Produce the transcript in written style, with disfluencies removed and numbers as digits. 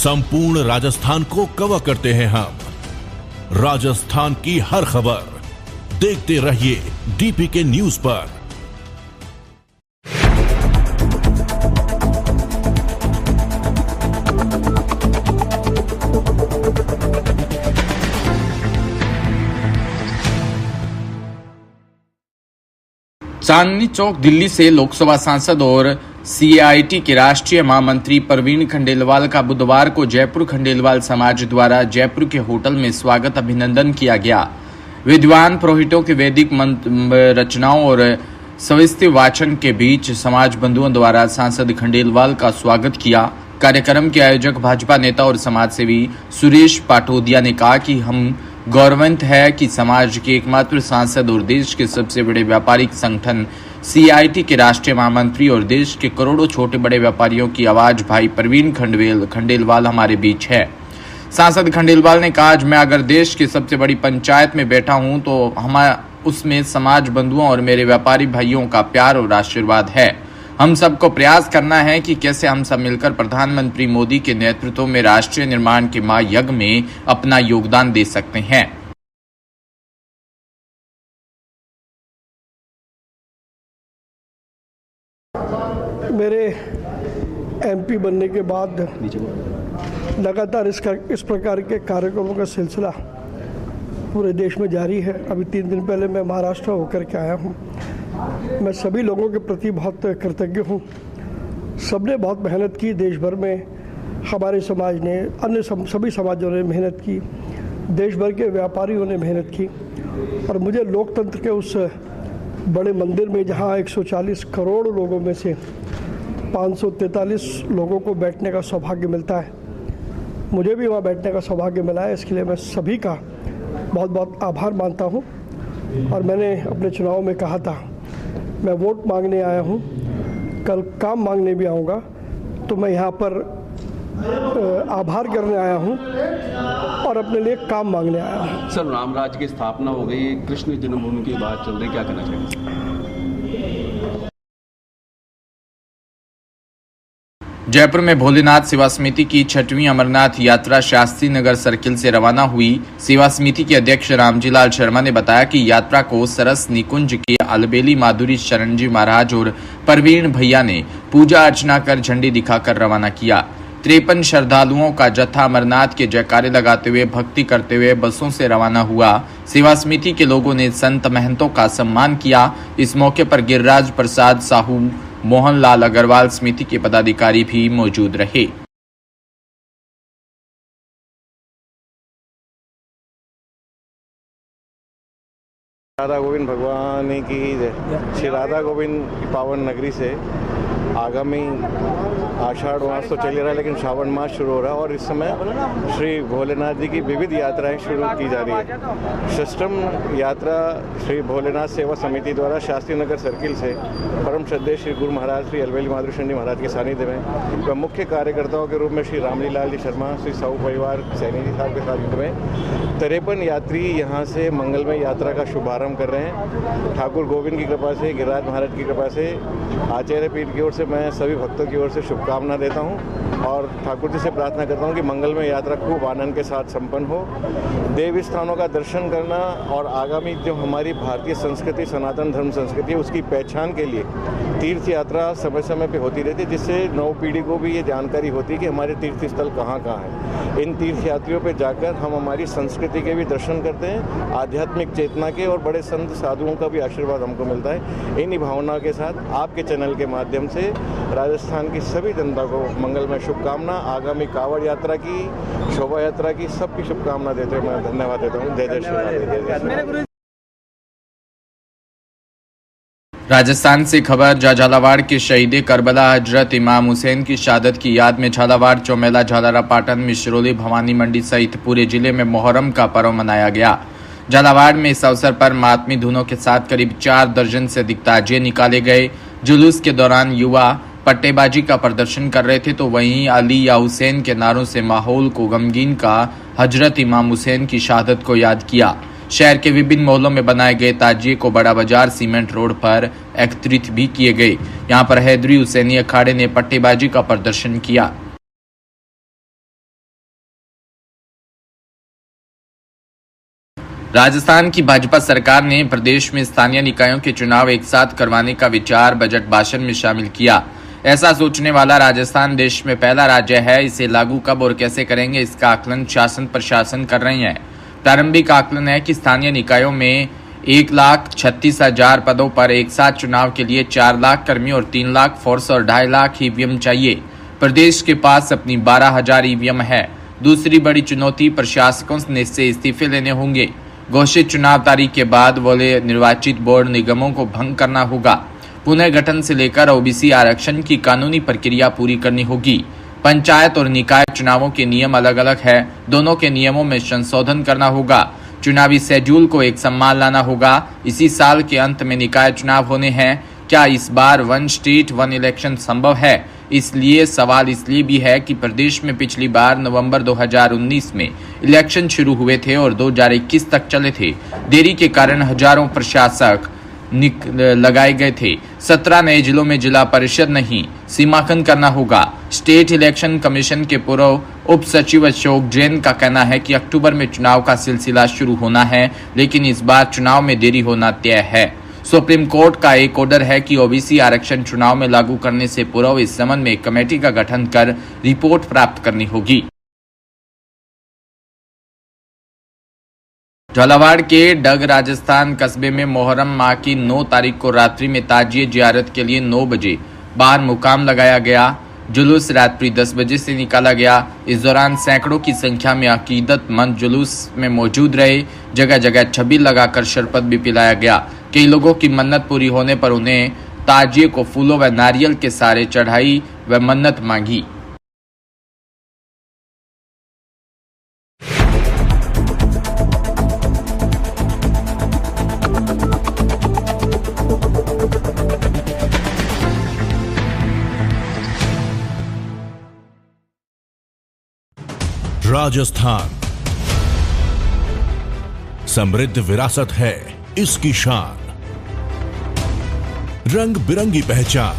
संपूर्ण राजस्थान को कवर करते हैं हम। राजस्थान की हर खबर देखते रहिए डीपीके न्यूज पर। चांदनी चौक दिल्ली से लोकसभा सांसद और सीआईटी के राष्ट्रीय महामंत्री प्रवीण खंडेलवाल का बुधवार को जयपुर खंडेलवाल समाज द्वारा जयपुर के होटल में स्वागत अभिनंदन किया गया। विद्वान पुरोहितों की वैदिक रचनाओं और सविस्तर वाचन के बीच समाज बंधुओं द्वारा सांसद खंडेलवाल का स्वागत किया। कार्यक्रम के आयोजक भाजपा नेता और समाजसेवी सुरेश पाटोदिया ने कहा कि हम गौरवान्वित है कि समाज के एकमात्र सांसद और देश के सबसे बड़े व्यापारिक संगठन सीआईटी के राष्ट्रीय महामंत्री और देश के करोड़ों छोटे बड़े व्यापारियों की आवाज भाई प्रवीण खंडेलवाल हमारे बीच है। सांसद खंडेलवाल ने कहा, आज मैं अगर देश की सबसे बड़ी पंचायत में बैठा हूं तो उसमें समाज बंधुओं और मेरे व्यापारी भाइयों का प्यार और आशीर्वाद है। हम सबको प्रयास करना है कि कैसे हम सब मिलकर प्रधानमंत्री मोदी के नेतृत्व में राष्ट्रीय निर्माण के महायज्ञ में अपना योगदान दे सकते हैं। मेरे एमपी बनने के बाद लगातार इस प्रकार के कार्यक्रमों का सिलसिला पूरे देश में जारी है। अभी 3 दिन पहले मैं महाराष्ट्र होकर के आया हूँ। मैं सभी लोगों के प्रति बहुत कृतज्ञ हूँ। सबने बहुत मेहनत की, देश भर में हमारे समाज ने, अन्य सभी समाजों ने मेहनत की, देश भर के व्यापारियों ने मेहनत की। और मुझे लोकतंत्र के उस बड़े मंदिर में, जहाँ 140 करोड़ लोगों में से 543 लोगों को बैठने का सौभाग्य मिलता है, मुझे भी वहाँ बैठने का सौभाग्य मिला है। इसके लिए मैं सभी का बहुत बहुत आभार मानता हूँ। और मैंने अपने चुनाव में कहा था, मैं वोट मांगने आया हूँ, कल काम मांगने भी आऊँगा। तो मैं यहाँ पर आभार करने आया हूँ और अपने लिए काम मांगने आया हूँ। सर, राम राज्य की स्थापना हो गई, कृष्ण जन्मभूमि की बात चल रही, क्या कहना चाहिए? जयपुर में भोलेनाथ सेवा समिति की 6वीं अमरनाथ यात्रा शास्त्री नगर सर्किल से रवाना हुई। सेवा समिति के अध्यक्ष रामजीलाल शर्मा ने बताया कि यात्रा को सरस निकुंज के अलबेली माधुरी शरण जी महाराज और प्रवीण भैया ने पूजा अर्चना कर झंडी दिखाकर रवाना किया। 53 श्रद्धालुओं का जत्था अमरनाथ के जयकारे लगाते हुए भक्ति करते हुए बसों से रवाना हुआ। सेवा समिति के लोगों ने संत महंतों का सम्मान किया। इस मौके पर गिरिराज प्रसाद साहू, मोहनलाल अग्रवाल समिति के पदाधिकारी भी मौजूद रहे। राधा गोविंद भगवान की जय। श्री राधा गोविंद की पावन नगरी से आगामी आषाढ़ मास तो चल रहा है, लेकिन श्रावण मास शुरू हो रहा है और इस समय श्री भोलेनाथ जी की विविध यात्राएं शुरू की जा रही है। षष्ठम यात्रा श्री भोलेनाथ सेवा समिति द्वारा शास्त्री नगर सर्किल से परम श्रद्धेय श्री गुरु महाराज श्री अलबेली माधुरी शरण जी महाराज के सानिध्य में व मुख्य कार्यकर्ताओं के रूप में श्री रामलीलाल जी शर्मा, श्री साहू परिवार सैनी जी साहब के सानिध्य में 53 यात्री यहाँ से मंगलमय यात्रा का शुभारंभ कर रहे हैं। ठाकुर गोविंद की कृपा से, गिरिराज महाराज की कृपा से, आचार्य पीठ की ओर से मैं सभी भक्तों की ओर से शुभकामना देता हूं और ठाकुर जी से प्रार्थना करता हूं कि मंगलमय यात्रा खूब आनंद के साथ संपन्न हो। देवी स्थानों का दर्शन करना और आगामी जो हमारी भारतीय संस्कृति, सनातन धर्म संस्कृति है, उसकी पहचान के लिए तीर्थ यात्रा समय समय पे होती रहती है, जिससे नव पीढ़ी को भी ये जानकारी होती है कि हमारे तीर्थ स्थल कहाँ कहाँ हैं। इन तीर्थ यात्रियों पर जाकर हम हमारी संस्कृति के भी दर्शन करते हैं, आध्यात्मिक चेतना के और बड़े संत साधुओं का भी आशीर्वाद हमको मिलता है। इन्हीं भावनाओं के साथ आपके चैनल के माध्यम से राजस्थान की सभी जनता को मंगलमय शुभकामना, आगामी कांवड़ यात्रा की, शोभा यात्रा की सबकी शुभकामना देते हुए मैं धन्यवाद देता हूँ। जय जय श्री। राजस्थान से खबर। झालावाड़ के शहीद करबला हजरत इमाम हुसैन की शहादत की याद में झालावाड़, चौमेला, झालारा पाटन, मिश्रोली, भवानी मंडी सहित पूरे जिले में मोहर्रम का पर्व मनाया गया। झालावाड़ में इस अवसर पर मातमी धुनों के साथ करीब 4 दर्जन से अधिक ताजिए निकाले गए। जुलूस के दौरान युवा पट्टेबाजी का प्रदर्शन कर रहे थे, तो वहीं अली या हुसैन के नारों से माहौल को गमगीन का हजरत इमाम हुसैन की शहादत को याद किया। शहर के विभिन्न मोहल्लों में बनाए गए ताजिए को बड़ा बाजार सीमेंट रोड पर एकत्रित भी किए गए। यहाँ पर हैदरी हुसैनी अखाड़े ने पट्टेबाजी का प्रदर्शन किया। राजस्थान की भाजपा सरकार ने प्रदेश में स्थानीय निकायों के चुनाव एक साथ करवाने का विचार बजट भाषण में शामिल किया। ऐसा सोचने वाला राजस्थान देश में पहला राज्य है। इसे लागू कब और कैसे करेंगे, इसका आकलन शासन प्रशासन कर रहे हैं। प्रारंभिक आकलन है कि स्थानीय निकायों में 1,36,000 पदों पर एक साथ चुनाव के लिए 4 लाख कर्मी और 3 लाख फोर्स और 2.5 लाख ईवीएम चाहिए। प्रदेश के पास अपनी 12,000 ईवीएम है। दूसरी बड़ी चुनौती प्रशासकों से इस्तीफे लेने होंगे। घोषित चुनाव तारीख के बाद वाले निर्वाचित बोर्ड निगमों को भंग करना होगा। पुनर्गठन से लेकर ओबीसी आरक्षण की कानूनी प्रक्रिया पूरी करनी होगी। पंचायत और निकाय चुनावों के नियम अलग अलग है, दोनों के नियमों में संशोधन करना होगा। चुनावी शेड्यूल को एक सम्मान लाना होगा। इसी साल के अंत में निकाय चुनाव होने हैं। क्या इस बार 1 स्टेट 1 इलेक्शन संभव है? इसलिए सवाल इसलिए भी है कि प्रदेश में पिछली बार नवंबर 2019 में इलेक्शन शुरू हुए थे और 2021 तक चले थे। देरी के कारण हजारों प्रशासक लगाए गए थे। 17 नए जिलों में जिला परिषद नहीं, सीमांकन करना होगा। स्टेट इलेक्शन कमीशन के पूर्व उप सचिव अशोक जैन का कहना है कि अक्टूबर में चुनाव का सिलसिला शुरू होना है, लेकिन इस बार चुनाव में देरी होना तय है। सुप्रीम कोर्ट का एक ऑर्डर है कि ओबीसी आरक्षण चुनाव में लागू करने से पूर्व इस संबंध में एक कमेटी का गठन कर रिपोर्ट प्राप्त करनी होगी। झालावाड़ के डग राजस्थान कस्बे में मोहर्रम माह की 9 तारीख को रात्रि में ताजिए जियारत के लिए 9 बजे बाहर मुकाम लगाया गया। जुलूस रात्रि 10 बजे से निकाला गया। इस दौरान सैकड़ों की संख्या में अकीदतमंद जुलूस में मौजूद रहे। जगह जगह छबील लगाकर शरबत भी पिलाया गया। कई लोगों की मन्नत पूरी होने पर उन्हें ताजिए को फूलों व नारियल के सारे चढ़ाई व मन्नत मांगी। राजस्थान समृद्ध विरासत है इसकी शान, रंग बिरंगी पहचान,